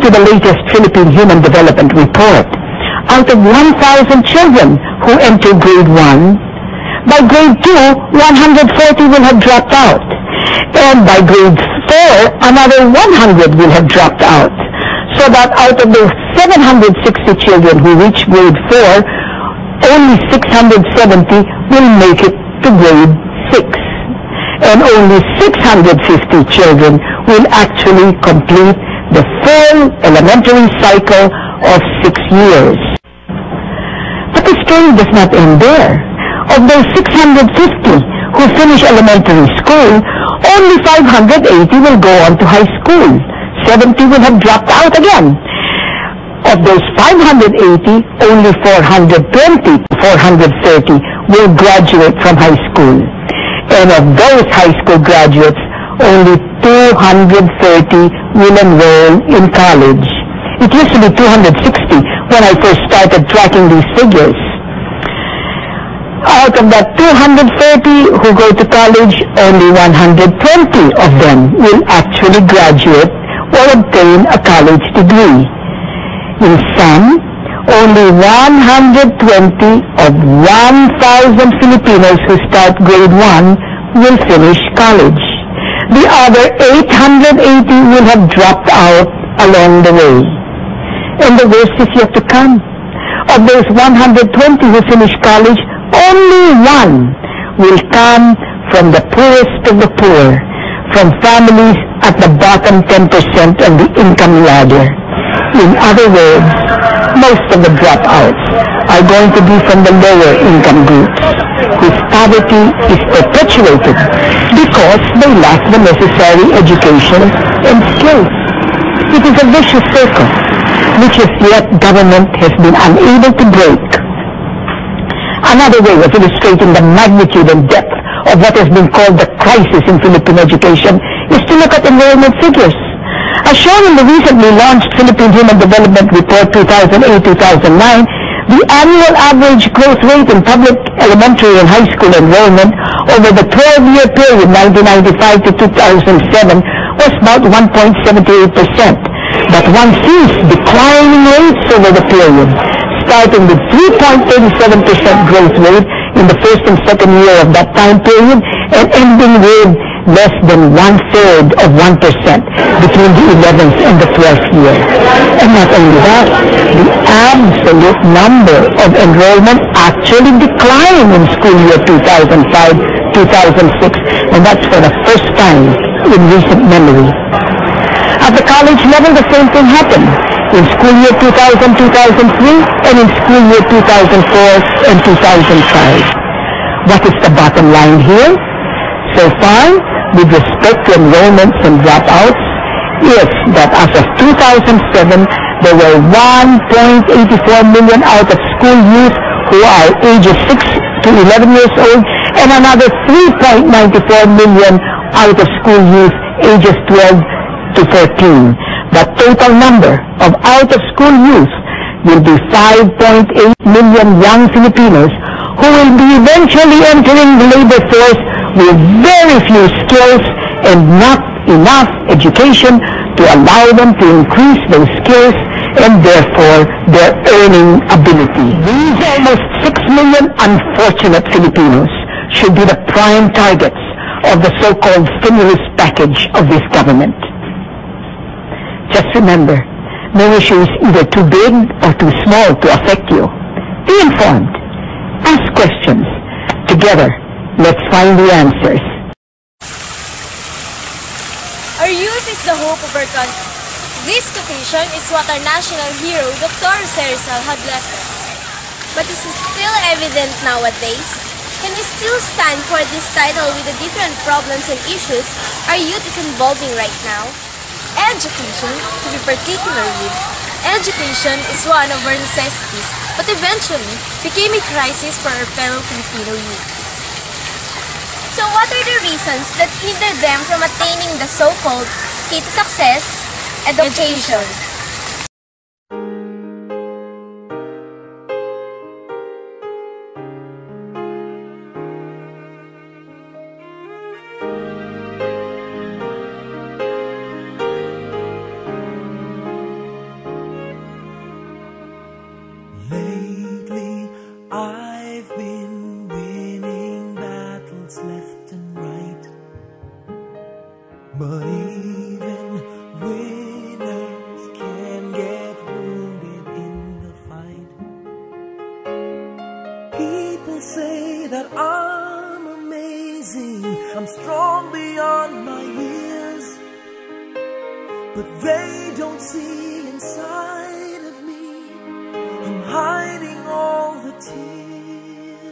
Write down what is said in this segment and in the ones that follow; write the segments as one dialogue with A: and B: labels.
A: to the latest Philippine Human Development Report, out of 1,000 children who enter grade 1, by grade 2, 140 will have dropped out. And by grade 4, another 100 will have dropped out. So that out of the 760 children who reach grade 4, only 670 will make it to grade 6. And only 650 children will actually complete the full elementary cycle of 6 years. But the story does not end there. Of those 650 who finish elementary school, only 580 will go on to high school. 70 will have dropped out again. Of those 580, only 420 to 430 will graduate from high school. And of those high school graduates, only 230 will enroll in college. It used to be 260 when I first started tracking these figures. Out of that 230 who go to college, only 120 of them will actually graduate or obtain a college degree. In sum, only 120 of 1,000 Filipinos who start grade 1 will finish college. The other 880 will have dropped out along the way. And the worst is yet to come. Of those 120 who finish college, only one will come from the poorest of the poor, from families at the bottom 10% of the income ladder. In other words, most of the dropouts are going to be from the lower income groups, whose poverty is perpetuated because they lack the necessary education and skills. It is a vicious circle, which as yet government has been unable to break. Another way of illustrating the magnitude and depth of what has been called the crisis in Philippine education is to look at enrollment figures. As shown in the recently launched Philippine Human Development Report 2008-2009, the annual average growth rate in public elementary and high school enrollment over the 12-year period 1995 to 2007 was about 1.78%. But one sees declining rates over the period, starting with 3.37% growth rate in the first and second year of that time period and ending with less than 1/3 of 1% between the 11th and the 12th year. And not only that, the absolute number of enrollment actually declined in school year 2005-2006, and that's for the first time in recent memory. At the college level, the same thing happened in school year 2000-2003 and in school year 2004 and 2005. What is the bottom line here? So far, with respect to enrollments and dropouts, is that as of 2007, there were 1.84 million out-of-school youth who are ages 6 to 11 years old and another 3.94 million out-of-school youth ages 12 to 14. The total number of out-of-school youth will be 5.8 million young Filipinos who will be eventually entering the labor force with very few skills and not enough education to allow them to increase those skills and therefore their earning ability. These almost 6 million unfortunate Filipinos should be the prime targets of the so-called stimulus package of this government. Just remember, no issue is either too big or too small to affect you. Be informed. Ask questions. Together, let's find the answers.
B: Our youth is the hope of our country. This quotation is what our national hero, Dr. Rizal, had left us. But is it still evident nowadays? Can we still stand for this title with the different problems and issues our youth is involving right now? Education, to be particular with, education is one of our necessities, but eventually became a crisis for our fellow Filipino youth. So what are the reasons that hinder them from attaining the so-called key to success, education?
C: People say that I'm amazing, I'm strong beyond my years, but they don't see inside of me. I'm hiding all the tears.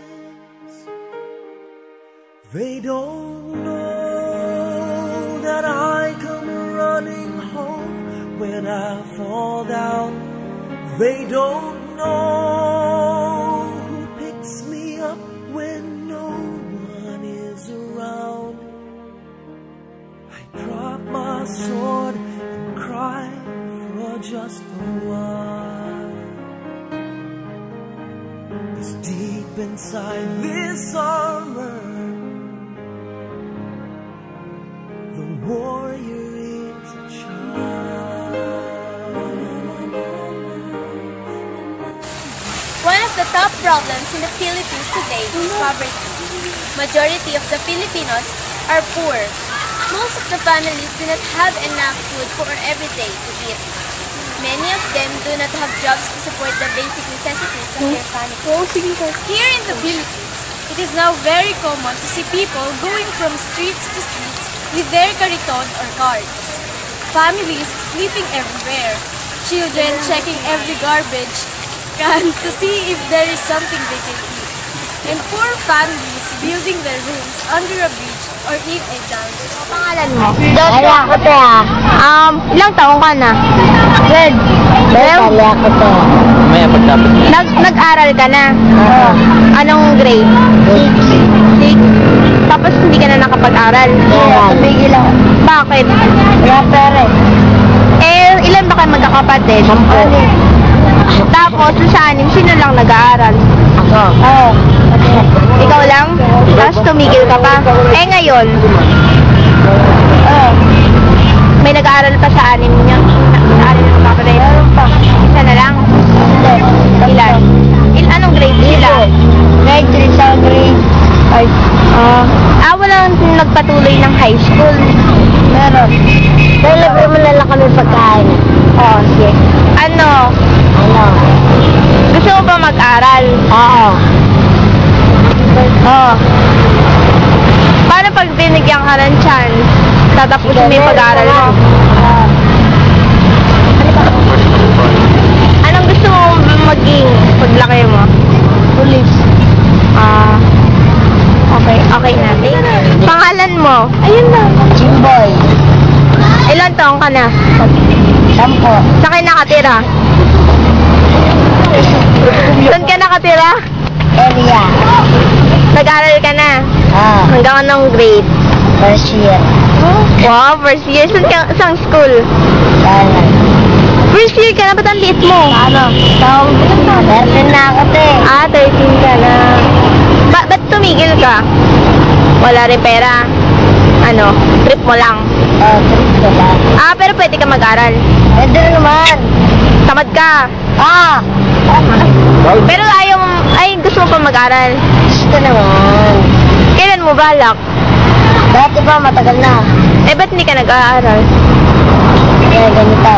C: They don't know that I come running home when I fall down. They don't know who picks me up when no one is around. I drop my sword and cry for just a while. 'Cause deep inside this armor, the warrior is a child.
B: One of the top problems in the Philippines today is poverty. Majority of the Filipinos are poor. Most of the families do not have enough food for every day to eat. Many of them do not have jobs to support the basic necessities of their family. Here in the Philippines, it is now very common to see people going from streets to streets with their kariton or carts. Families sleeping everywhere. Children checking every garbage can to see if there is something they can eat. And poor families building their rooms under a bridge or in a dam.
D: Pangalan mo? Dosya ako te ah. Ilang taong ka na? Good. Dali ako te.
E: May pagtapos niya.
D: Nag-aral ka na? Oo. Anong grade? 6. Tapos hindi ka na nakapag-aral?
A: Tumigil ako.
D: Bakit?
A: Wala pera
D: Eh, ilan ba kayo magkakapatid?
A: 10.
D: Tapos, sa anim, sino lang nag-aaral?
A: Ako. Oo.
D: Ikaw lang? Tapos tumigil ka pa? Eh, ngayon? May nag-aaral pa sa anim niya? Sa anim na magkakapatid?
A: Meron pa.
D: Isa na lang? Ilan? Anong grade sila?
A: Grade 3 sa grade 5.
D: Walang nagpatuloy ng high school.
A: Meron. Dahil libre mo na lang kami pagkain.
D: Oo, sige. Ano? Gusto mo ba mag-aral?
A: Oo.
D: Oo. Paano pag binigyan ka ng chance? Tatapusin mo yung pag-aaral mo? Anong gusto mo maging paglaki mo?
A: Police.
D: Okay na. Pangalan mo?
A: Ayun na. Jimboy.
D: Ilan taong ka na?
A: 10.
D: Saan kayo nakatira? Saan ka nakatira?
A: Area.
D: Nag-aral ka na? Hanggang anong grade?
A: First year.
D: Wow, first year. Saan school?
A: Kaya.
D: First year ka na? Ba't ang liit mo?
A: Taong 13 na ako te.
D: 13 ka na. Ba't tumigil ka? Wala rin pera. Trip mo lang.
A: Trip ko lang.
D: Pero pwede ka mag-aral.
A: Pwede naman.
D: Tamad ka. Pero gusto mo pa mag-aral.
A: Gusto naman.
D: Kailan mo balak?
A: Dati pa, matagal na.
D: Ba't hindi ka nag-aaral?
A: Kaya ganito.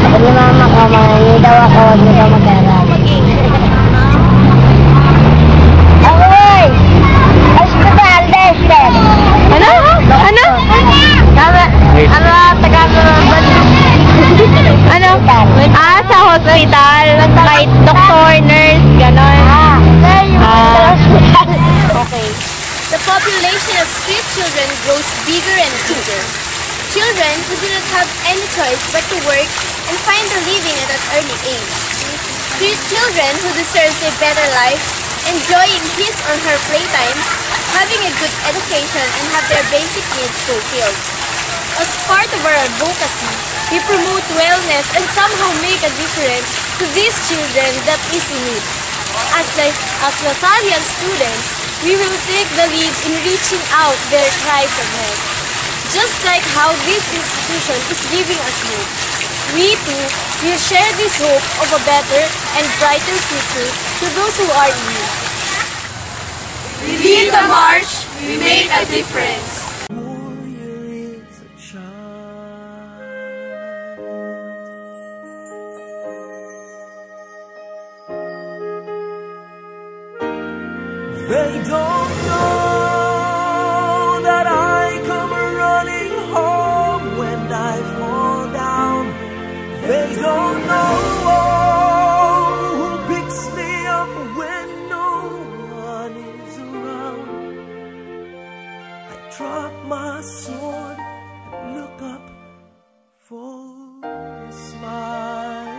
A: Sabi ni mama ko, mangingi daw ako, huwag mo daw mag-aral. Agoy! Hospital, Destek!
D: Ano? Sa hospital. Kahit doktor, nurse, ganon.
B: Okay. The population of street children grows bigger and bigger. Children who do not have any choice but to work and find a living at an early age. Street children who deserve a better life, enjoying his or her playtime, having a good education, and have their basic needs fulfilled. As part of our advocacy, we promote wellness and somehow make a difference to these children that is in need. As Lasalian students, we will take the lead in reaching out their cries of help. Just like how this institution is giving us hope, we too will share this hope of a better and brighter future to those who are in need. We lead the march, we make a difference.
C: They don't know that I come running home when I fall down. They don't know who picks me up when no one is around. I drop my sword and look up for a smile.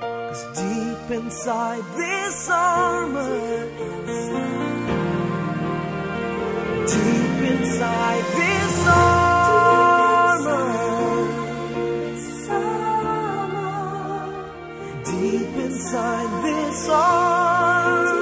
C: 'Cause deep inside this armor, deep inside this armor, deep inside this armor,